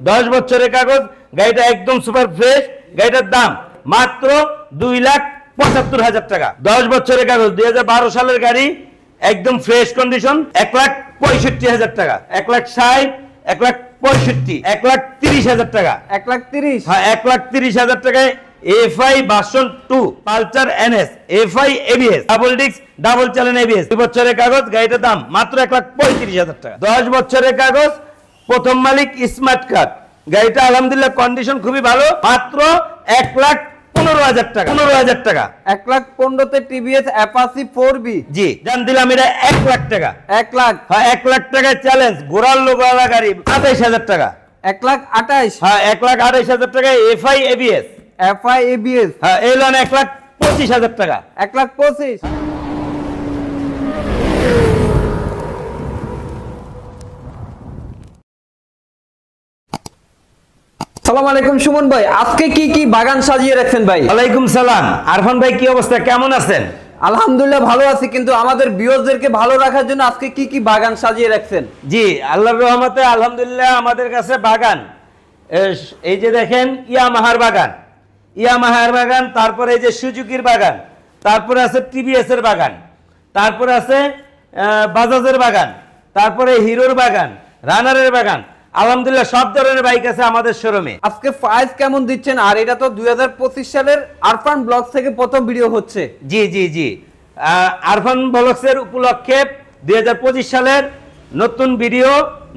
10 বছরের কাগজ, গাড়িটা একদম সুপার ফ্রেশ, গাড়িটার দাম মাত্র 2,75,000 টাকা। 10 বছরের কাগজ, 2012 সালের গাড়ি, একদম ফ্রেশ কন্ডিশন, 1,65,000 টাকা। 1,60,000, 1,65,000, 1,30,000 টাকা। 1,30,000? হ্যাঁ, 1,30,000 টাকায় FI version 2 Pulsar NS, FI ABS, double disc, double channel ABS। 2 বছরের কাগজ, গাড়িটার দাম মাত্র 1,35,000 টাকা। 10 বছরের কাগজ, প্রথম মালিক, স্মার্ট কার্ড, গাড়িটা আলহামদুলিল্লাহ কন্ডিশন খুবই ভালো, মাত্র 1,15,000 টাকা। 15,000 টাকা। 1,15,000 তে টিভিএস অ্যাপাচি 4B। জি, জান দিলাম এটা 1 লাখ টাকা। 1 লাখ? হ্যাঁ, 1 লাখ টাকায় চ্যালেঞ্জ, ঘোড়ার লোগোওয়ালা গাড়ি, 28,000 টাকা। 1,28,000? হ্যাঁ, 1,28,000 টাকায় FI ABS। FI ABS? হ্যাঁ, এই লোন 1,25,000 টাকা। 1,25,000? সালাম আলাইকুম সুমন ভাই, আজকে কি কি বাগান সাজিয়ে রাখছেন ভাই? ওয়ালাইকুম সালাম। আরফান ভাই, কি অবস্থা, কেমন আছেন? আলহামদুলিল্লাহ ভালো আছি, কিন্তু আমাদের ভিউয়ারদেরকে ভালো রাখার জন্য আজকে কি কি বাগান সাজিয়ে রাখছেন? জি, আল্লাহর রহমতে আলহামদুলিল্লাহ আমাদের কাছে বাগান, এই যে দেখেন ইয়ামাহার বাগান, ইয়ামাহার বাগান, তারপরে এই যে সুজুকির বাগান, তারপরে আছে টিভিএস এর বাগান, তারপরে আছে বাজাজের বাগান, তারপরে হিরোর বাগান, রানারের বাগান, আলহামদুলিল্লাহ সব ধরনের বাইক আছে আমাদের শোরুমে। আজকে প্রাইস কেমন দিচ্ছেন? আর এটা তো 2025 সালের আরফান ব্লগস থেকে প্রথম ভিডিও হচ্ছে। জি জি জি, আরফান ব্লগসের উপলক্ষে 2025 সালের নতুন ভিডিও,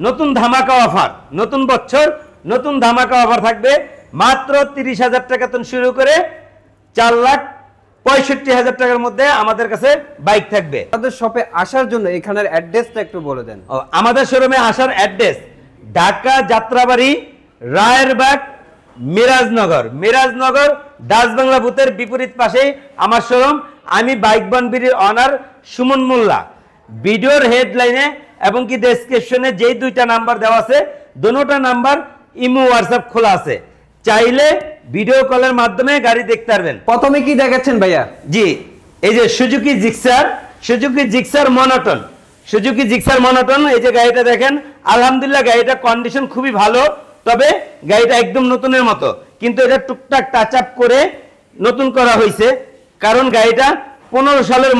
নতুন ধামাকা অফার, নতুন বছর নতুন ধামাকা অফার থাকবে। মাত্র 30,000 টাকা থেকে শুরু করে 4,65,000 টাকার মধ্যে আমাদের কাছে বাইক থাকবে। আমাদের শপে আসার জন্য এখানের অ্যাড্রেসটা একটু বলে দেন। আমাদের শোরুমে আসার অ্যাড্রেস ঢাকা যাত্রাবাড়ি, রায়েরবাগ, মিরাজনগর ডাচ বাংলা বুথের বিপরীত পাশেই আমার শোরুম। আমি বাইক বনবিড়ির অনার সুমন মোল্লা। ভিডিওর হেডলাইনে এবং কি ডেসক্রিপশনে যেই দুইটা নাম্বার দেওয়া আছে, দুটোটা নাম্বার ইমো হোয়াটসঅ্যাপ খোলা আছে, চাইলে ভিডিও কলের মাধ্যমে গাড়ি দেখতে পারবেন। প্রথমে কি দেখাচ্ছেন ভাইয়া? জি, এই যে Suzuki Gixxer monotone, Suzuki Gixxer monotone, এই যে গাড়িটা দেখেন, আলহামদুলিল্লাহ গাড়িটা কন্ডিশন খুবই ভালো, তবে গাড়িটা একদম নতুনের মতো, কিন্তু এটা টুকটাক টাচ আপ করে নতুন করা হয়েছে, কারণ গাড়িটা 15 সালের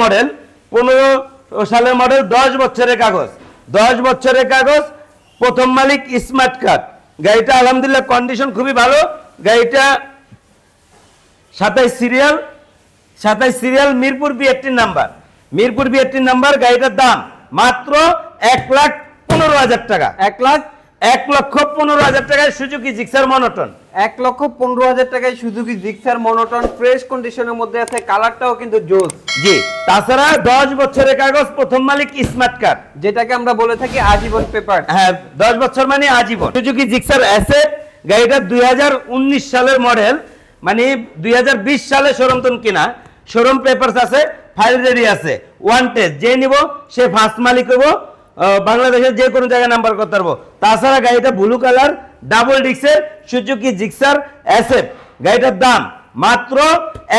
মডেল, 10 বছরের কাগজ, 10 বছরের কাগজ, প্রথম মালিক, স্মার্ট কার্ড, গাড়িটা আলহামদুলিল্লাহ কন্ডিশন খুবই ভালো। গাড়িটা 27 সিরিয়াল, মিরপুর B18 নাম্বার, গাড়িটার দাম মাত্র 1,15,000 টাকা। 1,15,000 টাকায় সুজুকি জিক্সার মনোটন। 1,15,000 টাকায় সুজুকি জিক্সার মনোটন, ফ্রেশ কন্ডিশনের মধ্যে আছে, কালারটাও কিন্তু জোস। জি, তাছাড়া 10 বছরের কাগজ, প্রথম মালিক, স্মার্ট কার্ড, যেটাকে আমরা বলে থাকি আজীবন পেপার। হ্যাঁ, 10 বছর মানে আজীবন। সুজুকি জিক্সার অ্যাসেট, গাড়িটা 2019 সালের মডেল, মানে 2020 সালে শোরুম কিনা, শোরুম পেপারস আছে, ফাইল রেডি আছে, ওয়ান টেস্ট, যে নিব সে ফার্স্ট মালিক হবো, বাংলাদেশের যে কোনো জায়গায় নাম্বার করতে পারবো। তাছাড়া গাড়িটা ব্লু কালার, ডাবল ডিস্কের সুজুকি জিক্সার অ্যাসেট, গাড়িটার দাম মাত্র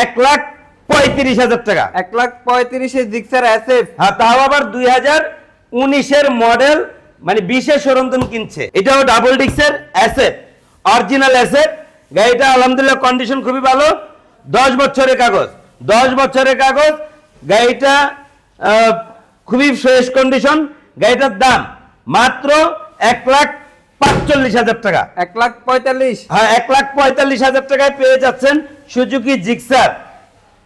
1,35,000 টাকা। 1,35,000 জিক্সার অ্যাসেট, হ্যাঁ, তাও আবার 2019 মডেল, মানে 20 শোরুম কিনছে। এটাও ডাবল ডিস্কের অ্যাসেট, অরিজিনাল অ্যাসেট, গাড়িটা আলহামদুলিল্লাহ কন্ডিশন খুবই ভালো, 10 বছরের কাগজ, 10 বছরের কাগজ, গাড়িটা খুবই ফ্রেশ কন্ডিশন, গাড়িটার দাম মাত্র 1,45,000 টাকা। 1,45,000? হ্যাঁ, 1,45,000 টাকায় পেয়ে যাচ্ছেন Suzuki Gixxer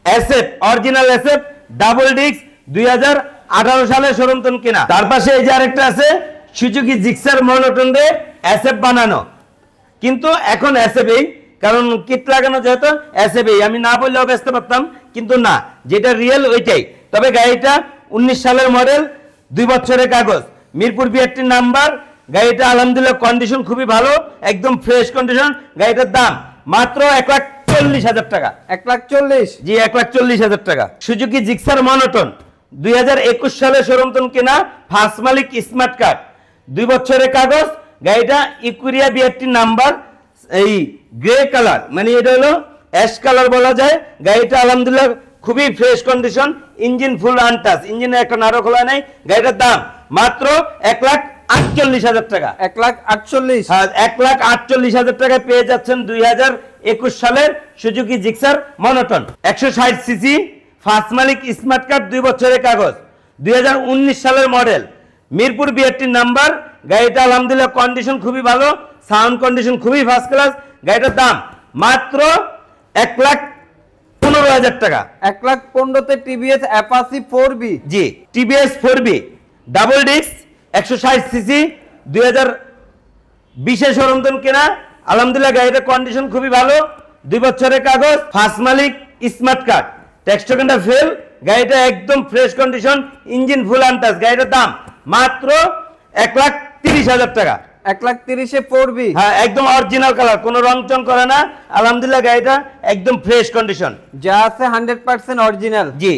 asset, original asset, double disc, 2018 সালে শোরুম কিনা। তার পাশে এই যে আরেকটা আছে, সুজুকি জিক্সার মনোটন দিয়ে অ্যাসেট বানানো, কিন্তু এখন অ্যাসেবেই, কারণ কিট লাগানো যেহেতু অ্যাসেবেই, আমি না বললেও বেচতে পারতাম, কিন্তু না, যেটা রিয়েল ওইটাই। তবে গাড়িটা 19 সালের মডেল, 2 বছরের কাগজ, মিরপুর B18 নাম্বার, গাড়িটা আলহামদুলিল্লাহ কন্ডিশন খুবই ভালো, একদম ফ্রেশ কন্ডিশন, গাড়িটার দাম মাত্র 1,40,000 টাকা। 1,40,000? জি, 1,40,000 টাকা। সুজুকি জিক্সার মনোটন, 2021 সালে শোরুম কেনা, ফার্স্ট মালিক, স্মার্ট কার্ড, 2 বছরের কাগজ, গাড়িটা ইকুরিয়া B18 নাম্বার, এই গ্রে কালার, মানে এটা হলো অ্যাশ কালার বলা যায়। গাড়িটা আলহামদুলিল্লাহ খুবই fresh condition, engine full untouch, ইঞ্জিনে একটা নাড়ো খোলা নেই। গাড়িটার দাম মাত্র 1,48,000 টাকা। 1,48,000। হ্যাঁ, 1,48,000 টাকায় পেয়ে যাচ্ছেন 2021 সালের Suzuki Gixxer monotone. 160 CC first owner, smart card, 2 বছরের কাগজ, 2019 সালের মডেল, মিরপুর বিআরটি নাম্বার। গাড়িটা আলহামদুলিল্লাহ কন্ডিশন খুবই ভালো, সাউন্ড কন্ডিশন খুবই ফার্স্ট ক্লাস। গাড়িটার দাম মাত্র 1,15,000 টাকা। 1,15,000 তে টিভিএস অ্যাপাচি 4B। জি, TVS 4B double disc 160 CC 2020 showroom কেনা। আলহামদুলিল্লাহ গাড়িটার কন্ডিশন খুবই ভালো, 2 বছরের কাগজ, first owner, smart card, tax টোকেনটা ফেল। গাড়িটা একদম fresh condition, engine full untouch. গাড়িটার দাম মাত্র 1,30,000 টাকা। 1,30,000 এ 4B। হ্যাঁ, একদম অরিজিনাল কালার, কোনো রং চং করে না। আলহামদুলিল্লাহ গাড়িটা একদম ফ্রেশ কন্ডিশন, যা আছে 100% অরিজিনাল। জি।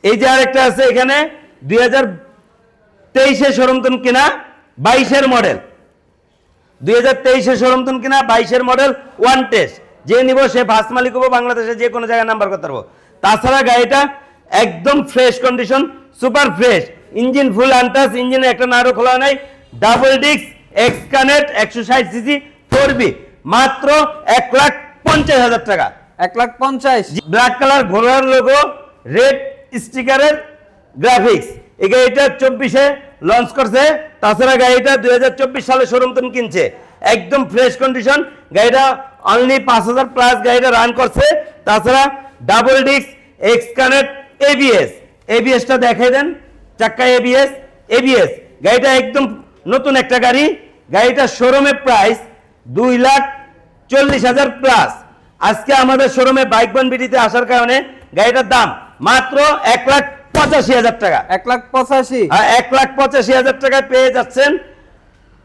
এই যে আরেকটা আছে এখানে 2023 শোরুম কিনা, 22 মডেল, 2023 শোরুম কিনা, 22 মডেল, ওয়ান টেস্ট। যে নিব সে ফার্স্ট মালিক হবো, বাংলাদেশে যে কোনো জায়গায় নাম্বার করতে পারবো। তাছাড়া গাড়িটা একদম fresh condition, super fresh, engine full untouch, ইঞ্জিনে একটা নাড়ু খোলা নাই, double disc, x connect, 160 CC 4B, মাত্র 1,50,000 টাকা। 1,50,000। ব্ল্যাক কালার, ঘোড়ার লোগো, রেড স্টিকারের গ্রাফিক্স। এই গাড়িটা 24 লঞ্চ করছে। তাছাড়া গাড়িটা 2024 সালে শোরুম কিনছে, একদম ফ্রেশ কন্ডিশন। গাড়িটা অনলি 5,000 প্লাস গাড়িটা রান করছে। তাছাড়া ডাবল ডিস্ক, এক্স কানেক্ট, এবিএসটা দেখাই দেন, চাক্কা এবিএস। গাড়িটা একদম নতুন একটা গাড়ি। গাড়িটার শোরুমের প্রাইস 2,40,000 প্লাস। আজকে আমাদের শোরুমে বাইক বন বিডিতে আসার কারণে গাড়িটার দাম মাত্র 1,85,000 টাকা। 1,85,000। 1,85,000 টাকায় পেয়ে যাচ্ছেন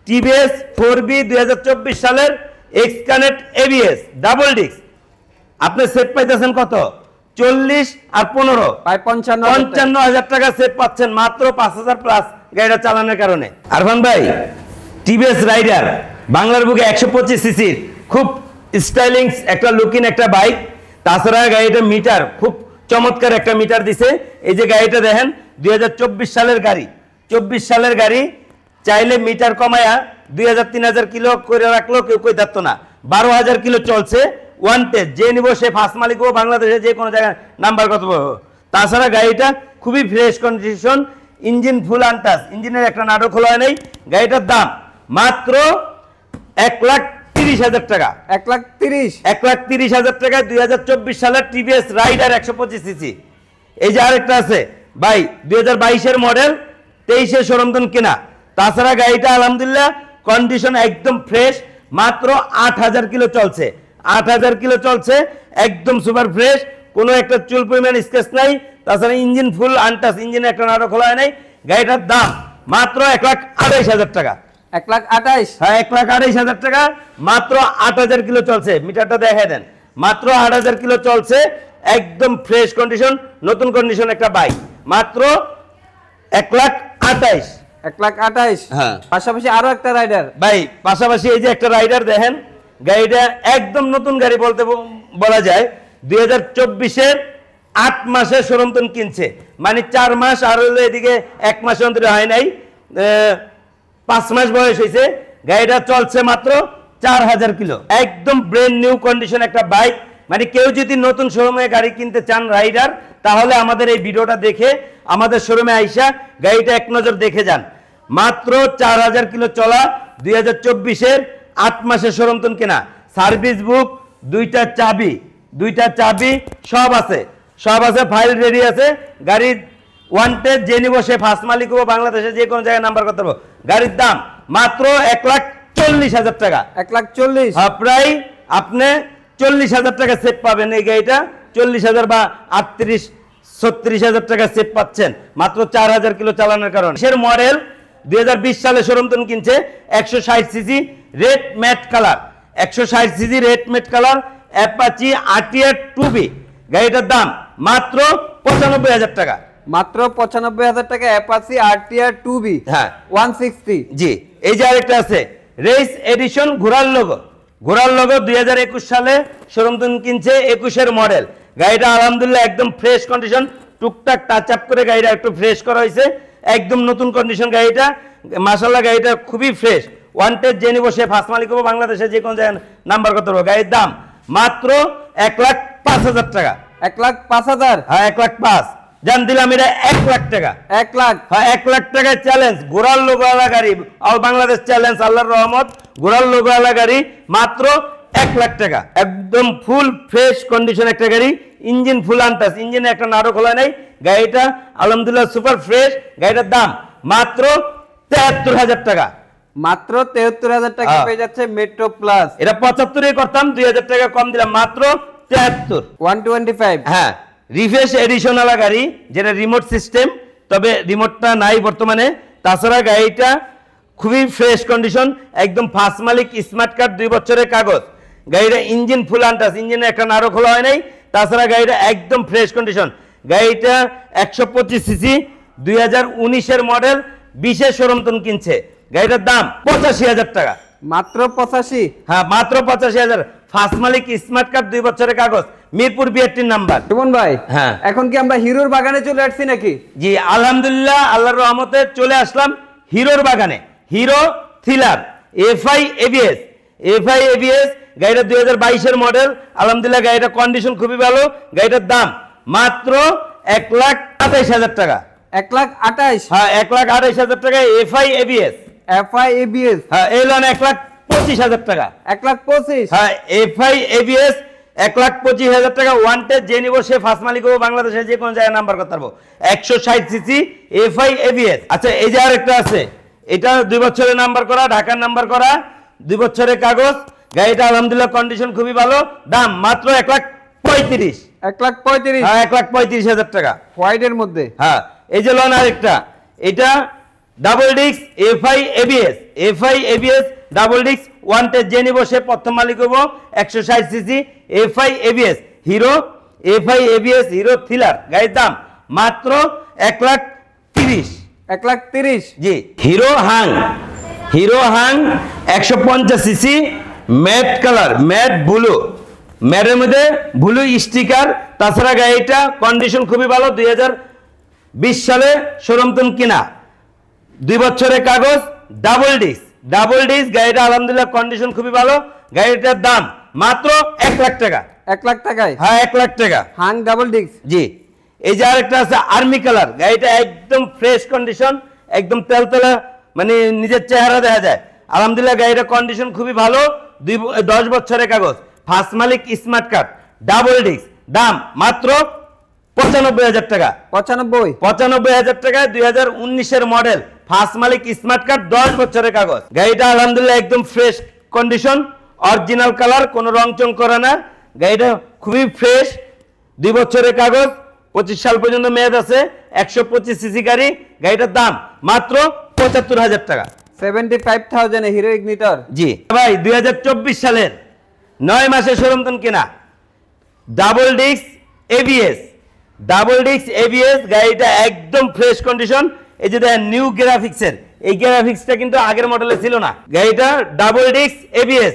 টিভিএস 4B 2024 সালের x connect ABS double disc. আপনি সেট পাইতেছেন কত? 40 আর 15 প্রায় 55,000 টাকা সেট পাচ্ছেন মাত্র 5,000 প্লাস গাড়িটা চালানোর কারণে। আরফান ভাই, টিভিএস রাইডার বাংলার বুকে 125 সিসির খুব স্টাইলিং একটা লুকিং একটা বাইক। তাছাড়া গাড়িটা মিটার খুব চমৎকার একটা মিটার দিছে। এই যে গাড়িটা দেখেন 2024 সালের গাড়ি, 24 সালের গাড়ি। চাইলে মিটার কমায়া 2,000-3,000 কিলো করে রাখলো কেউ কই থাকতো না। 12,000 কিলো চলছে, ওয়ান টেস্ট। যে নিব সে ফার্স্ট মালিক হবো, বাংলাদেশে যে কোনো জায়গায় নাম্বার কত পাবো। তাছাড়া গাড়িটা খুবই fresh condition, engine full untouch, ইঞ্জিনের একটা নাটক খোলা নেই। গাড়িটার দাম মাত্র 1,30,000 টাকা। 1,30,000। 1,30,000 টাকায় 2024 সালের টিভিএস রাইডার 125 সিসি। এই যে আরেকটা আছে ভাই, 2022 মডেল, 23 শোরুম কেনা। তাছাড়া গাড়িটা আলহামদুলিল্লাহ কন্ডিশন একদম ফ্রেশ, মাত্র 8,000 কিলো চলছে। 8,000 কিলো চলছে, একদম সুপার ফ্রেশ, কোনো একটা চুল পরিমাণ স্কেচ নাই। তাছাড়া ইঞ্জিন ফুল আনটাচ, ইঞ্জিনে একটা নাটক খোলা নাই। গাড়িটার দাম মাত্র 1,28,000 টাকা। 1,28,000। হ্যাঁ, 1,28,000 টাকা, মাত্র 8,000 কিলো চলছে। মিটারটা দেখাই দেন, মাত্র 8,000 কিলো চলছে, একদম ফ্রেশ কন্ডিশন, নতুন কন্ডিশন একটা বাইক, মাত্র 1,28,000। 1,28,000। হ্যাঁ। পাশাপাশি আরো একটা রাইডার ভাই, পাশাপাশি এই যে একটা রাইডার দেখেন, গাড়িটা একদম নতুন গাড়ি বলতে বলা যায়। 2024 8 মাসের শোরুম কিনছে, মানে 4 মাস আর হলো এদিকে 1 মাস অন্তরে হয় নাই, 5 মাস বয়স হয়েছে। গাড়িটা চলছে মাত্র 4,000 কিলো, একদম ব্র্যান্ড নিউ কন্ডিশন একটা বাইক। মানে কেউ যদি নতুন শোরুমে গাড়ি কিনতে চান রাইডার, তাহলে আমাদের এই ভিডিওটা দেখে আমাদের শোরুমে আইসা গাড়িটা এক নজর দেখে যান। মাত্র 4,000 কিলো চলা, 2024 8 মাসের শোরুম কেনা, সার্ভিস বুক, দুইটা চাবি সব আছে, ফাইল রেডি আছে। গাড়ির ওয়ান টেস্ট, যে নিব সে ফার্স্ট মালিক হবো, বাংলাদেশে যে কোনো জায়গায় নাম্বার করতে পারবো। গাড়ির দাম মাত্র 1,40,000 টাকা। 1,40,000। প্রায় আপনি 40,000 টাকা সেভ পাবেন এই গাড়িটা। 40,000 বা 38-36,000 টাকা সেভ পাচ্ছেন মাত্র 4,000 কিলো চালানোর কারণে। এর মডেল 2020 সালে শোরুম কিনছে, 160 CC red matte colour, 160 CC red matte colour, Apache RTR 2B। গাড়িটার দাম মাত্র 95,000 টাকা। মাত্র 95,000 টাকা, অ্যাপাচি RTR 2B। হ্যাঁ, 160। জি। এই যে আরেকটা আছে রেস এডিশন, ঘোড়ার লোগো 2021 সালে শোরুম কিনছে, 21 মডেল। গাড়িটা আলহামদুলিল্লাহ একদম ফ্রেশ কন্ডিশন, টুকটাক টাচ আপ করে গাড়িটা একটু ফ্রেশ করা হয়েছে। একদম নতুন কন্ডিশন গাড়িটা, মাশাআল্লাহ গাড়িটা খুবই ফ্রেশ। ওয়ান্টেড যে নিব সে ফার্স্ট মালিক হবো, বাংলাদেশে যে কোনো জায়গায় নাম্বার করতে পারবো। গাড়ির দাম মাত্র 1,05,000 টাকা। 1,05,000? হ্যাঁ 1,05,000 জান দিলাম, এটা 1 লাখ টাকা। 1 লাখ? হ্যাঁ 1 লাখ টাকায় চ্যালেঞ্জ, ঘোড়ার লোগোওয়ালা গাড়ি, অল বাংলাদেশ চ্যালেঞ্জ, আল্লাহর রহমত, ঘোড়ার লোগোওয়ালা গাড়ি মাত্র 1 লাখ টাকা। একদম ফুল ফ্রেশ কন্ডিশন একটা গাড়ি, ইঞ্জিন ফুল আনটাস, ইঞ্জিনে একটা নাড়ো খোলা নেই। গাড়িটা আলহামদুলিল্লাহ সুপার ফ্রেশ। গাড়িটার দাম মাত্র 73,000 টাকা। মাত্র 73,000 টাকা পেয়ে যাচ্ছে মেট্রো প্লাস। এটা 75 করতাম, 2,000 টাকা কম দিলাম, মাত্র 73। 125? হ্যাঁ রিফ্রেশ এডিশন ওয়ালা গাড়ি, যেটা রিমোট সিস্টেম, তবে রিমোটটা নাই বর্তমানে। তাছাড়া গাড়িটা খুবই ফ্রেশ কন্ডিশন, একদম ফার্স্ট মালিক, স্মার্ট কার্ড, 2 বছরের কাগজ। গাড়িটা ইঞ্জিন ফুল আনটাস, ইঞ্জিনে একটা নাড়ো খোলা হয় নাই। তাছাড়া গাড়িটা একদম ফ্রেশ কন্ডিশন। গাড়িটা 125 সিসি, 2019-এর মডেল, 20-এর শোরুম তুন কিনছে। গাড়িটার দাম 85,000 টাকা। মাত্র 85? হ্যাঁ মাত্র 85,000। ফার্স্ট মালিক, স্মার্ট কার্ড, 2 বছরের কাগজ, মিরপুর 62 নাম্বার। সুমন ভাই, হ্যাঁ এখন কি আমরা হিরোর বাগানে চলে আসছি নাকি? জি আলহামদুলিল্লাহ, আল্লাহর রহমতে চলে আসলাম হিরোর বাগানে। Hero thriller FI ABS, FI ABS গাড়িটা 2022-এর মডেল। আলহামদুলিল্লাহ গাড়িটা কন্ডিশন খুবই ভালো। গাড়িটার দাম মাত্র 1,28,000 টাকা। 1,28,000? হ্যাঁ 1,28,000 টাকা এফআই এবিএস। FI ABS? হ্যাঁ এই লোন 1,25,000 টাকা। 1,25,000? হ্যাঁ এফআই এবিএস 1,25,000 টাকা। ওয়ান্টেড যে নিব সে ফার্স্ট মালিক হবো, বাংলাদেশে যে কোনো জায়গায় নাম্বার করতে পারবো। 160 সিসি এফআই এবিএস। আচ্ছা এই যে আরেকটা আছে, এটা 2 বছরের নাম্বার করা, ঢাকার নাম্বার করা, 2 বছরের কাগজ। গাড়িটা আলহামদুলিল্লাহ কন্ডিশন খুবই ভালো। দাম মাত্র 1,35,000। 1,35,000? হ্যাঁ 1,35,000 টাকা। হোয়াইটের মধ্যে? হ্যাঁ এই যে লোন আরেকটা, এটা double disc FI ABS, FI ABS double disc. Wanted যে নিব সে প্রথম মালিক হবো। 160 CC FI ABS hero, FI ABS hero thriller. গাড়ির দাম মাত্র 1,30,000। 1,30,000? জি hero Hang, Hero Hunk 150 CC matte colour, matte blue, ম্যাটের মধ্যে ব্লু স্টিকার। তাছাড়া গাড়িটা কন্ডিশন খুবই ভালো, 2020 সালে শোরুম তুন কিনা, 2 বছরের কাগজ, ডাবল ডিস্ক, ডাবল ডিস্ক। গাড়িটা আলহামদুলিল্লাহ কন্ডিশন খুবই ভালো। গাড়িটার দাম মাত্র 1 লাখ টাকা। 1 লাখ টাকায়? হ্যাঁ 1 লাখ টাকা। Hang double disc? জি। এই যে আরেকটা আছে আর্মি কালার, গাড়িটা একদম ফ্রেশ কন্ডিশন, একদম তেলতেলা, মানে নিজের চেহারা দেখা যায়। আলহামদুলিল্লাহ গাড়িটা কন্ডিশন খুবই ভালো, 10 বছরের কাগজ, first owner, smart card, double disc. দাম মাত্র 95,000 টাকা। 95,000 টাকায় 2019-এর model, first owner, smart card, 10 বছরের কাগজ। গাড়িটা আলহামদুলিল্লাহ একদম ফ্রেশ কন্ডিশন, অরিজিনাল কালার, কোনো রং চং করে না। গাড়িটা খুবই ফ্রেশ, 2 বছরের কাগজ, 25 সাল পর্যন্ত মেয়াদ আছে। 125 সিসি গাড়ি। গাড়িটার দাম মাত্র 75,000 টাকা। 75,000 এ হিরো ইগনিটর? জি ভাই 2024 সালের 9 মাসের শোরুম তুন কিনা, double disc ABS, double disc ABS. গাড়িটা একদম ফ্রেশ কন্ডিশন। এই যে দেখেন নিউ গ্রাফিক্সের, এই গ্রাফিক্সটা কিন্তু আগের মডেলে ছিল না। গাড়িটা double disc ABS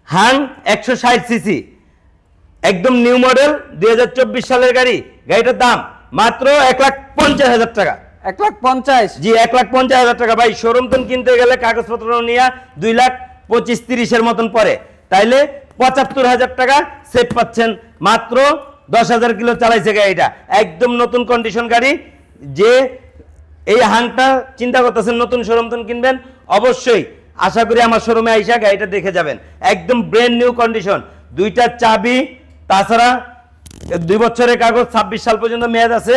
Hang 160 CC, একদম নিউ মডেল, 2024 সালের গাড়ি। গাড়িটার দাম মাত্র 1,50,000 টাকা। 1,50,000? জি 1,50,000 টাকা। ভাই শোরুম তুন কিনতে গেলে কাগজপত্র নিয়ে 2,25,30-এর মতন পরে, তাইলে 75,000 টাকা সেভ পাচ্ছেন। মাত্র 10,000 কিলো চালাইছে গাড়িটা, একদম নতুন কন্ডিশন গাড়ি। যে এই হাংটা চিন্তা করতেছেন নতুন শোরুম তুন কিনবেন, অবশ্যই আশা করি আমার শোরুমে আইসা গাড়িটা দেখে যাবেন। একদম ব্র্যান্ড নিউ কন্ডিশন, 2টা চাবি, তাছাড়া 2 বছরের কাগজ, 26 সাল পর্যন্ত মেয়াদ আছে।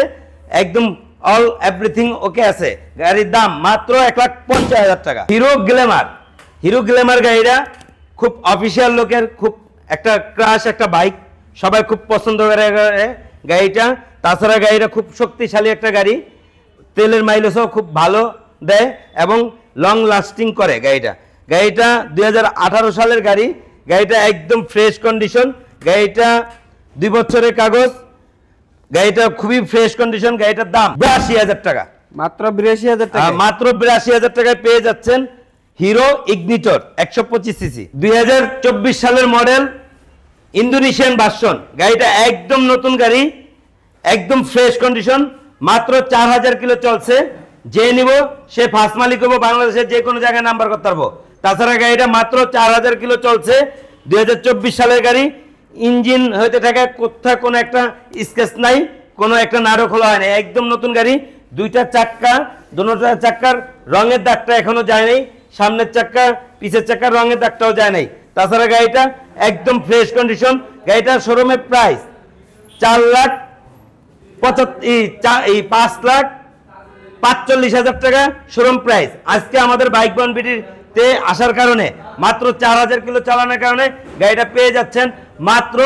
একদম অল এভরিথিং ওকে আছে। গাড়ির দাম মাত্র 1,50,000 টাকা। হিরো গ্ল্যামার, হিরো গ্ল্যামার গাড়িটা খুব অফিসিয়াল লোকের, খুব একটা ক্রাশ একটা বাইক, সবাই খুব পছন্দ করে গাড়িটা। তাছাড়া গাড়িটা খুব শক্তিশালী একটা গাড়ি, তেলের মাইলেজও খুব ভালো দেয় এবং লং লাস্টিং করে গাড়িটা। গাড়িটা 2018 সালের গাড়ি। গাড়িটা একদম ফ্রেশ কন্ডিশন। গাড়িটা 2 বছরের কাগজ। গাড়িটা খুবই ফ্রেশ কন্ডিশন। গাড়িটার দাম 82,000 টাকা। মাত্র 82,000 টাকা? মাত্র 82,000 টাকায় পেয়ে যাচ্ছেন হিরো ইগনিটর 125 সিসি, 2024 সালের মডেল, ইন্দোনেশিয়ান ভার্সন। গাড়িটা একদম নতুন গাড়ি, একদম ফ্রেশ কন্ডিশন, মাত্র 4,000 কিলো চলছে। যে নিব সে ফার্স্ট মালিক হবো, বাংলাদেশের যে কোনো জায়গায় নাম্বার করতে পারবো। তাছাড়া গাড়িটা মাত্র 4000 কিলো চলছে, 2024 সালের গাড়ি। ইঞ্জিন হইতে থাকে কোথাও কোনো একটা স্কেচ নাই, কোনো একটা নাড়ও খোলা হয় না, একদম নতুন গাড়ি। দুইটা চাক্কা, দুটোটা চাক্কার রঙের দাগটা এখনো যায় নাই, সামনের চাক্কা পিছের চাক্কার রঙের দাগটাও যায় নাই। তাছাড়া গাড়িটা একদম ফ্রেশ কন্ডিশন। গাড়িটার শোরুমের প্রাইস 5,45,000 টাকা শোরুম প্রাইস। আজকে আমাদের বাইক বন বিটিতে আসার কারণে মাত্র 4000 কিলো চালানোর কারণে গাড়িটা পেয়ে যাচ্ছেন মাত্র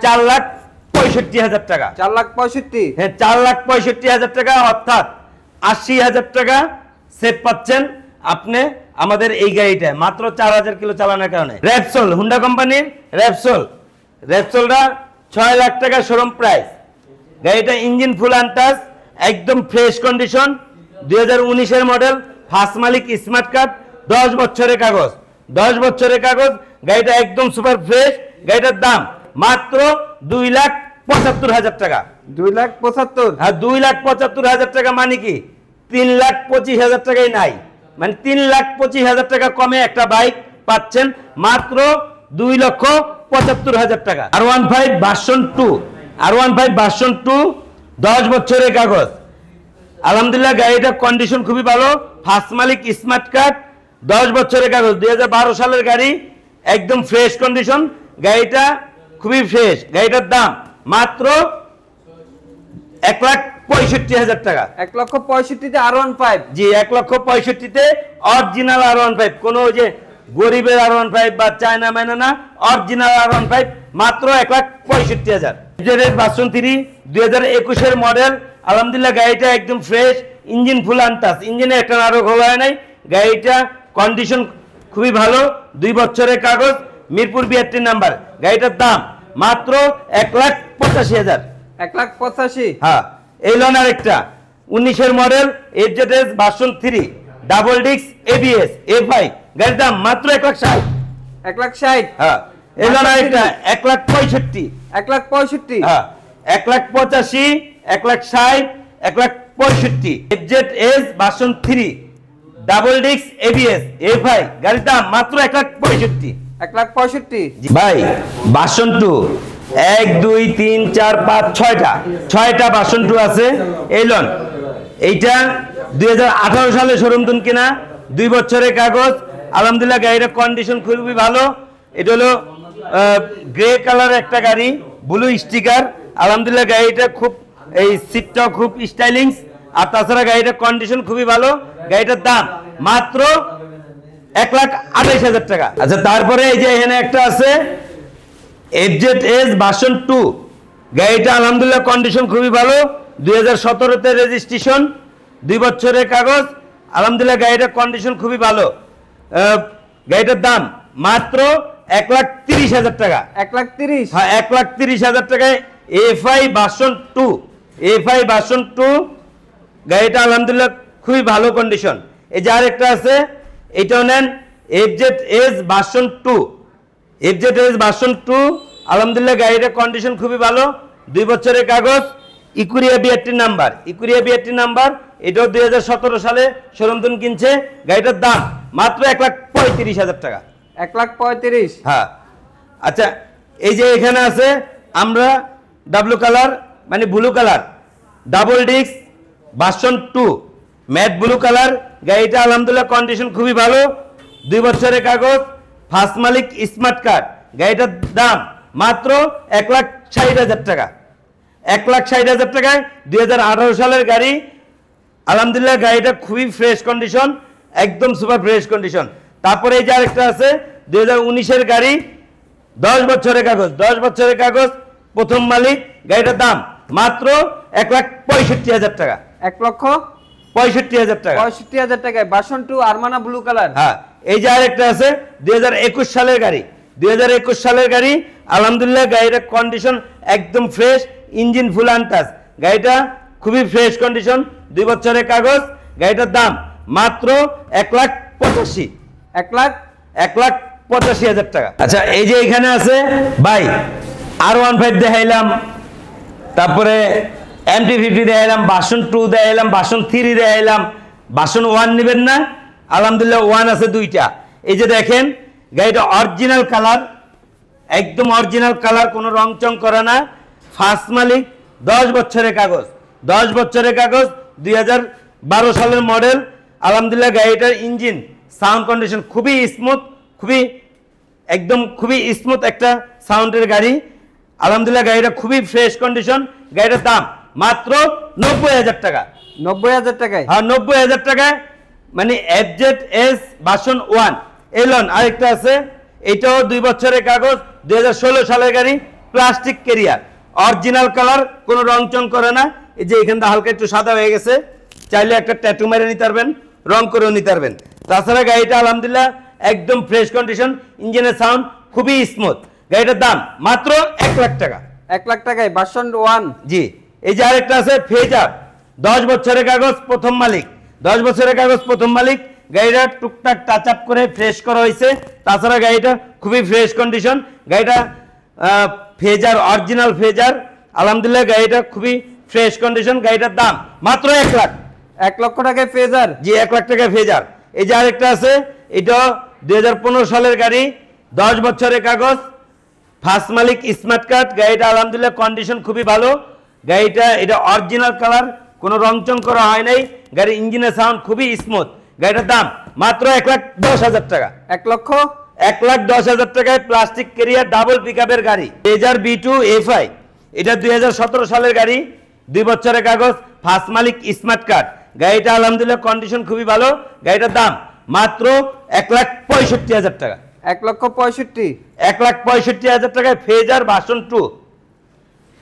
4,65,000 টাকা। 4,65,000? হ্যাঁ, 4,65,000 টাকা, অর্থাৎ 80,000 টাকা সেভ পাচ্ছেন আপনি আমাদের এই গাড়িটা মাত্র 4000 কিলো চালানোর কারণে। র্যাপসোল, হুন্ডা কোম্পানির র্যাপসোলটা 6 লাখ টাকা শোরুম প্রাইস। গাড়িটা ইঞ্জিন ফুল আনটাচ, একদম fresh condition, 2019-এর model, first owner, smart card, 10 বছরের কাগজ, 10 বছরের কাগজ। গাড়িটা একদম সুপার ফ্রেশ। গাড়িটার দাম মাত্র 2,75,000 টাকা। 2,75,000? হ্যাঁ, 2,75,000 টাকা মানে কি 3,25,000 টাকাই নাই, মানে 3,25,000 টাকা কমে একটা বাইক পাচ্ছেন মাত্র 2,75,000 টাকা। R15 ভার্সন 2, R15 ভার্সন 2, 10 বছরের কাগজ। আলহামদুলিল্লাহ গাড়িটা কন্ডিশন খুবই ভালো, ফার্স্ট মালিক, স্মার্ট কার্ড, 10 বছরের কাগজ, 2012 সালের গাড়ি, একদম ফ্রেশ কন্ডিশন। গাড়িটা খুবই ফ্রেশ। গাড়িটার দাম মাত্র 1,65,000 টাকা। 1,65,000-তে R15? জি, 1,65,000-তে অরিজিনাল R15, কোনো ওই যে গরিবের R15 বা চায়না মাইনা না, অরিজিনাল R15 মাত্র 1,65,000। ভার্সন 3, 2021-এর মডেল। আলহামদুলিল্লাহ গাড়িটা একদম ফ্রেশ, ইঞ্জিন ফুল আনটাচ, ইঞ্জিনে একটা নাড়ও খোলা হয় নাই। গাড়িটা কন্ডিশন খুবই ভালো, 2 বছরের কাগজ, মিরপুর 82 নাম্বার। গাড়িটার দাম মাত্র 1,85,000। 1,85,000? হ্যাঁ। এই লোন আরেকটা 19-এর model, FZS version 3, double disc, ABS, FI। গাড়ির দাম মাত্র 1,60,000। 1,60,000? হ্যাঁ। এই লোন আরেকটা 1,65,000। 1,65,000? হ্যাঁ, 1,85,000, 1,60,000, 1,65,000। FZS version 3, double disc, ABS, FI। গাড়ির দাম মাত্র 1,65,000। 1,65,000? ভাই ভার্সন 2, 1 2 3 4 5 6টা ভার্সন 2 আছে। এই লোন এইটা 2018 সালে শোরুম তুন কিনা, 2 বছরের কাগজ। আলহামদুলিল্লাহ গাড়ির কন্ডিশন খুবই ভালো। এটা হলো গ্রে কালার একটা গাড়ি, ব্লু স্টিকার। আলহামদুলিল্লাহ গাড়িটা খুব, এই সিটটাও খুব স্টাইলিং, আর তাছাড়া গাড়িটার কন্ডিশন খুবই ভালো। গাড়িটার দাম মাত্র 1,28,000 টাকা। আচ্ছা, তারপরে এই যে এখানে একটা আছে এফজেডএস ভার্সন 2। গাড়িটা আলহামদুলিল্লাহ কন্ডিশন খুবই ভালো, 2017-তে রেজিস্ট্রেশন, 2 বছরের কাগজ। আলহামদুলিল্লাহ গাড়িটার কন্ডিশন খুবই ভালো। গাড়িটার দাম মাত্র 1,30,000 টাকা। 1,30,000? হ্যাঁ, 1,30,000 টাকায় FI ভার্সন 2, FI ভার্সন 2। গাড়িটা আলহামদুলিল্লাহ খুবই ভালো কন্ডিশন। এই যে আরেকটা আছে, এইটাও নেন, এফজেডএস ভার্সন 2, এফজেডএস ভার্সন 2। আলহামদুলিল্লাহ গাড়িটার কন্ডিশন খুবই ভালো, 2 বছরের কাগজ, ইকুরিয়া 82 নাম্বার, ইকুরিয়া 82 নাম্বার। এটাও 2017 সালে শোরুম তুন কিনছে। গাড়িটার দাম মাত্র 1,35,000 টাকা। 1,35,000? হ্যাঁ। আচ্ছা, এই যে এখানে আছে আমরা ডাবলু কালার, মানে blue colour, double disc version 2, matte blue colour. গাড়িটা আলহামদুলিল্লাহ কন্ডিশন খুবই ভালো, 2 বছরের কাগজ, ফার্স্ট মালিক, স্মার্ট কার্ড। গাড়িটার দাম মাত্র 1,60,000 টাকা। 1,60,000 টাকায় 2018 সালের গাড়ি। আলহামদুলিল্লাহ গাড়িটা খুবই ফ্রেশ কন্ডিশন, একদম সুপার ফ্রেশ কন্ডিশন। তারপরে এই যে আরেকটা আছে 2019-এর গাড়ি, 10 বছরের কাগজ, 10 বছরের কাগজ, প্রথম মালিক। গাড়িটার দাম মাত্র 1,65,000 টাকা। 1,65,000 টাকা। 65,000 টাকায় ভার্সন 2 আরমানা ব্লু কালার। হ্যাঁ। এই যে আরেকটা আছে 2021 সালের গাড়ি, 2021 সালের গাড়ি। আলহামদুলিল্লাহ গাড়িটার কন্ডিশন একদম ফ্রেশ, ইঞ্জিন ফুল আনটাচ। গাড়িটা খুবই ফ্রেশ কন্ডিশন, 2 বছরের কাগজ। গাড়িটার দাম মাত্র 1,85,000। 1,85,000 টাকা। আচ্ছা, এই যে এখানে আছে ভাই R15 দেখাইলাম, তারপরে MT-50 দেখাইলাম, ভার্সন 2 দেখাইলাম, ভার্সন 3 দেখাইলাম, ভার্সন 1 নেবেন না, আলহামদুলিল্লাহ 1 আছে 2টা। এই যে দেখেন গাড়িটা অরিজিনাল কালার, একদম অরিজিনাল কালার, কোনো রং চং করে না। ফার্স্ট মালিক, 10 বছরের কাগজ, 10 বছরের কাগজ, 2012 সালের মডেল। আলহামদুলিল্লাহ গাড়িটার ইঞ্জিন সাউন্ড কন্ডিশন খুবই স্মুথ, খুবই স্মুথ একটা সাউন্ডের গাড়ি। আলহামদুলিল্লাহ গাড়িটা খুবই ফ্রেশ কন্ডিশন। গাড়িটার দাম মাত্র 90,000 টাকা। 90,000 টাকায়? হ্যাঁ 90,000 টাকায়, মানে FZS ভার্সন 1। এলন আরেকটা আছে, এটাও 2 বছরের কাগজ, 2016 সালের গাড়ি, প্লাস্টিক ক্যারিয়ার, অরিজিনাল কালার, কোনো রং চং করে না। এই যে এখানটা হালকা একটু সাদা হয়ে গেছে, চাইলে একটা ট্যাটু মেরে নিতে পারবেন, রং করেও নিতে পারবেন। তাছাড়া গাড়িটা আলহামদুলিল্লাহ একদম ফ্রেশ কন্ডিশন, ইঞ্জিনের সাউন্ড খুবই স্মুথ। গাড়িটার দাম মাত্র 1 লাখ টাকা। 1 লাখ টাকায় ভার্সন 1? জি। এই যে আরেকটা আছে ফেজার, 10 বছরের কাগজ, প্রথম মালিক, 10 বছরের কাগজ, প্রথম মালিক। গাড়িটা টুকটাক টাচ আপ করে ফ্রেশ করা হয়েছে। তাছাড়া গাড়িটা খুবই ফ্রেশ কন্ডিশন। গাড়িটা ফেজার, অরিজিনাল ফেজার। আলহামদুলিল্লাহ গাড়িটা খুবই ফ্রেশ কন্ডিশন। গাড়িটার দাম মাত্র 1 লাখ। 1 লক্ষ টাকায় ফেজার? জি, 1 লাখ টাকায় ফেজার। এই যে আরেকটা আছে, এটা 2015 সালের গাড়ি, 10 বছরের কাগজ, ফার্স্ট মালিক, স্মার্ট কার্ড। গাড়িটা আলহামদুলিল্লাহ কন্ডিশন খুবই ভালো। গাড়িটা এটা অরিজিনাল কালার, কোনো রংচং করা হয় নাই। গাড়ির ইঞ্জিনের সাউন্ড খুবই স্মুথ। গাড়িটার দাম মাত্র 1,10,000 টাকা। 1,10,000 টাকায় প্লাস্টিক ক্যারিয়ার ডাবল পিকআপের গাড়ি, ফেজার B2 FI। এটা 2017 সালের গাড়ি, 2 বছরের কাগজ, ফার্স্ট মালিক, স্মার্ট কার্ড। গাড়িটা আলহামদুলিল্লাহ কন্ডিশন খুবই ভালো। গাড়িটার দাম মাত্র 1,65,000 টাকা। 1,65,000? 1,65,000 টাকায় ফেজার ভার্সন 2।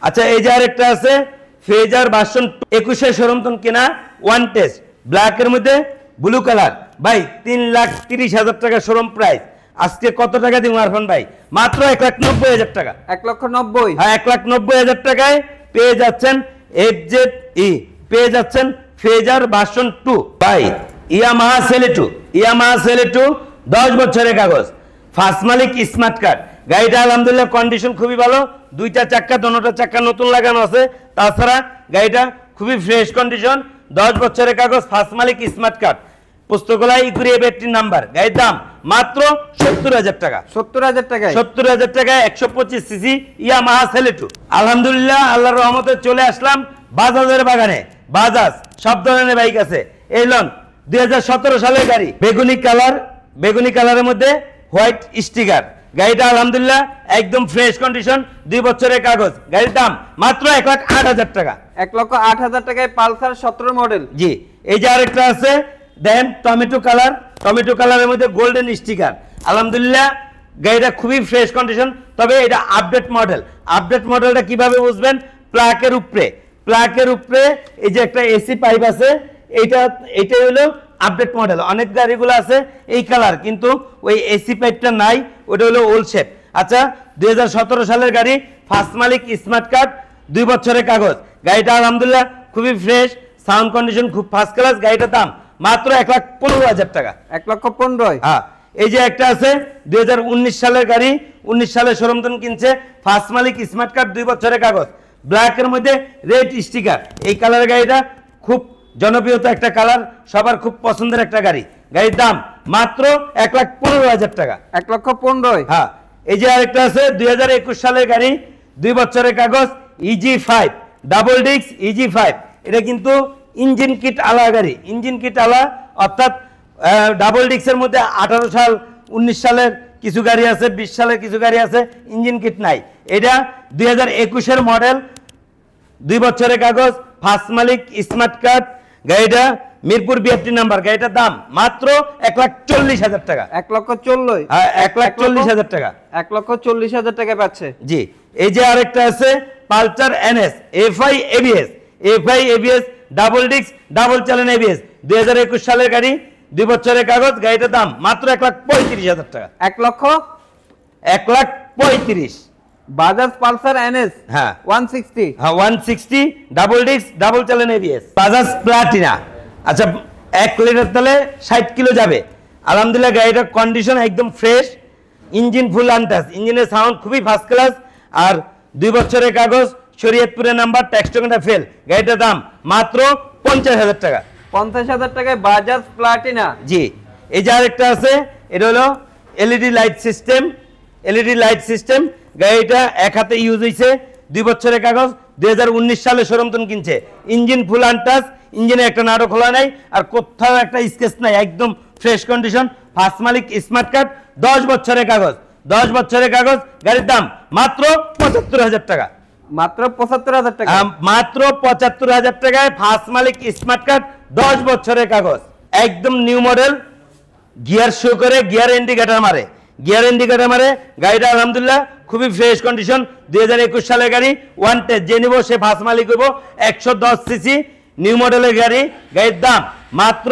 আচ্ছা, এই যে আরেকটা আছে ফেজার ভার্সন 21 শোরুম কেনা, 1 টেস্ট, ব্ল্যাকের মধ্যে ব্লু কালার। ভাই 3,30,000 টাকা শোরুম প্রাইস। আজকে কত টাকা দিব আরফান ভাই? মাত্র 1,90,000 টাকা। 1,90,000? হ্যাঁ, 1,90,000 টাকায় পেয়ে যাচ্ছেন FZE, পেয়ে যাচ্ছেন ফেজার ভার্সন 2। ভাই ইয়ামাহা সেলেটু 10 বছরের কাগজ, ফার্স্ট মালিক, স্মার্ট কার্ড। গাড়িটা আলহামদুলিল্লাহ কন্ডিশন খুবই ভালো, 2টা চাক্কা, দোনোটা চাক্কা নতুন লাগানো আছে। তাছাড়া গাড়িটা খুবই ফ্রেশ কন্ডিশন, 10 বছরের কাগজ, ফার্স্ট মালিক, স্মার্ট কার্ড, পুস্তকালয় ইকুরি এবেটি নাম্বার। গাড়ির দাম মাত্র 70,000 টাকা। 70,000 টাকায়? 70,000 টাকায় 125 সিসি ইয়ামাহা সেলেটু। আলহামদুলিল্লাহ আল্লাহর রহমতে চলে আসলাম বাজাজের বাগানে। বাজাজ সব ধরনের বাইক আছে। এই লন 2017 সালের গাড়ি, বেগুনি কালারের মধ্যে হোয়াইট স্টিকার। গাড়িটা আলহামদুলিল্লাহ একদম ফ্রেশ কন্ডিশন, 2 বছরের কাগজ। গাড়ির দাম মাত্র 1,08,000 টাকা। 1,08,000 টাকায় পালসার 17 মডেল? জি। এই যে আরেকটা আছে দেন টমেটো কালারের মধ্যে গোল্ডেন স্টিকার। আলহামদুলিল্লাহ গাড়িটা খুবই ফ্রেশ কন্ডিশন। তবে এটা আপডেট মডেলটা কিভাবে বুঝবেন? প্লাকের উপরে এই যে একটা এসি পাইপ আছে, এটা হলো আপডেট মডেল। অনেক গাড়িগুলো আছে এই কালার, কিন্তু ওই এসি পাইপটা নাই, ওটা হলো ওল্ড শেপ। আচ্ছা, 2017 সালের গাড়ি, ফার্স্ট মালিক, স্মার্ট কার্ড, 2 বছরের কাগজ। গাড়িটা আলহামদুলিল্লাহ খুবই ফ্রেশ, সাউন্ড কন্ডিশন খুব ফার্স্ট ক্লাস। গাড়িটার দাম মাত্র 1,15,000 টাকা। 1,15,000? হ্যাঁ। এই যে একটা আছে 2019 সালের গাড়ি, 19 সালের শোরুম কিনছে, ফার্স্ট মালিক, স্মার্ট কার্ড, 2 বছরের কাগজ, ব্ল্যাকের মধ্যে রেড স্টিকার। এই কালারের গাড়িটা খুব জনপ্রিয়তা একটা কালার, সবার খুব পছন্দের একটা গাড়ি। গাড়ির দাম মাত্র 1,15,000 টাকা। 1,15,000? হ্যাঁ। এই যে আরেকটা আছে 2021 সালের গাড়ি, 2 বছরের কাগজ, EG5 ডাবল ডিস্ক EG5। এটা কিন্তু ইঞ্জিন কিট আলা গাড়ি, অর্থাৎ ডাবল ডিস্কের মধ্যে 18 সাল, 19 সালের কিছু গাড়ি আছে, 20 সালের কিছু গাড়ি আছে, ইঞ্জিন কিট নাই। এটা 2021 মডেল, 2 বছরের কাগজ, ফার্স্ট মালিক, স্মার্ট কার্ড। গাড়িটা মিরপুর বিএফটি নাম্বার। গাড়িটার দাম মাত্র 1,40,000 টাকা। 1,40,000? হ্যাঁ, 1,40,000 টাকা। 1,40,000 টাকা পাচ্ছে। জি। এই যে আরেকটা আছে Pulsar NS FI ABS double disc, double channel ABS, 2021 সালের গাড়ি, 2 বছরের কাগজ। গাড়িটার দাম মাত্র 1,35,000 টাকা। 1,35,000। Bajaj Pulsar NS? হ্যাঁ, 160? হ্যাঁ, 160 double disc, double channel ABS। Bajaj Platina. আচ্ছা, 1 লিটার তেলে 60 কিলো যাবে। আলহামদুলিল্লাহ গাড়িটার কন্ডিশন একদম ফ্রেশ, ইঞ্জিন ফুল আনটাচ, ইঞ্জিনের সাউন্ড খুবই ফার্স্ট ক্লাস। আর 2 বছরের কাগজ, শরীয়তপুরের নাম্বার, ট্যাক্স টোকেনটা ফেল। গাড়িটার দাম মাত্র 50,000 টাকা। 50,000 টাকায় বাজাজ প্লাটিনা। জি, এই যে আরেকটা আছে, এটা হলো LED light system. LED light system গাড়িটা এক হাতে ইউজ হয়েছে, 2 বছরের কাগজ, 2019 সালে শোরুমতন কিনছে। ইঞ্জিন ফুল আনটাচ, ইঞ্জিনে একটা নাড়ো খোলা নাই, আর কোথাও একটা স্কেচ নাই, একদম fresh condition. First owner, smart card, 10 বছরের কাগজ। 10 বছরের কাগজ। গাড়ির দাম মাত্র 75,000 টাকা। মাত্র 75,000 টাকা। মাত্র 75,000 টাকায় ফার্স্ট মালিক, স্মার্ট কার্ড, 10 বছরের কাগজ, একদম নিউ মডেল। গিয়ার শো করে, গিয়ার ইন্ডিকেটর মারে, গিয়ার ইন্ডিকেটর মারে। গাড়িটা আলহামদুলিল্লাহ খুবই ফ্রেশ কন্ডিশন। 2021 সালের গাড়ি, ওয়ান টেস্ট যে নিব সে ফার্স্ট মালিক হইব। 110 সিসি নিউ মডেলের গাড়ি। গাড়ির দাম মাত্র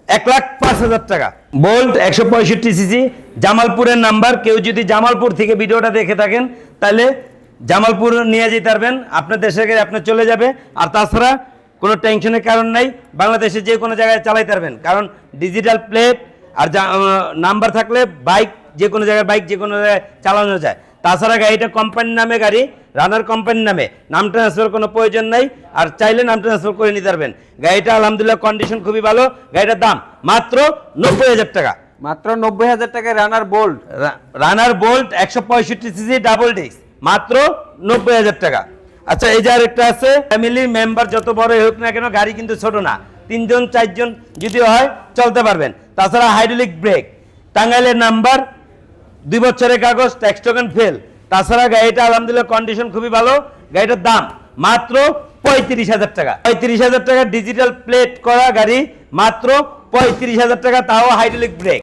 1,05,000 টাকা। বোল্ট 165 সিসি, জামালপুরের নাম্বার। কেউ যদি জামালপুর থেকে ভিডিওটা দেখে থাকেন তাহলে জামালপুর নিয়ে যেতে পারবেন, আপনার দেশে আপনি চলে যাবে। আর তাছাড়া কোনো টেনশনের কারণ নাই, বাংলাদেশে যে কোনো জায়গায় চালাইতে পারবেন, কারণ ডিজিটাল প্লেট আর নাম্বার থাকলে বাইক যে কোনো জায়গায়, বাইক যে কোনো জায়গায় চালানো যায়। তাছাড়া গাড়িটা কোম্পানির নামে গাড়ি, রানার কোম্পানির নামে, নাম ট্রান্সফার কোনো প্রয়োজন নাই, আর চাইলে নাম ট্রান্সফার করে নিতে পারবেন। গাড়িটা আলহামদুলিল্লাহ কন্ডিশন খুবই ভালো। গাড়িটার দাম মাত্র 90,000 টাকা। মাত্র 90,000 টাকায় রানার বোল্ট। রানার বোল্ট 165 সিসি ডাবল ডিস্ক, মাত্র 90,000 টাকা। আচ্ছা, এই যে আরেকটা আছে, ফ্যামিলি মেম্বার যত বড় হোক না কেন, গাড়ি কিন্তু ছোট না, 3 জন 4 জন যদি হয় চলতে পারবেন। তাছাড়া হাইড্রোলিক ব্রেক, টাঙ্গাইলের নাম্বার, 2 বছরের কাগজ, ট্যাক্স টোকেন ফেল। তাছাড়া গাড়িটা আলহামদুলিল্লাহ কন্ডিশন খুবই ভালো। গাড়িটার দাম মাত্র 35,000 টাকা। 35,000 টাকা ডিজিটাল প্লেট করা গাড়ি, মাত্র 35,000 টাকা, তাও হাইড্রোলিক ব্রেক।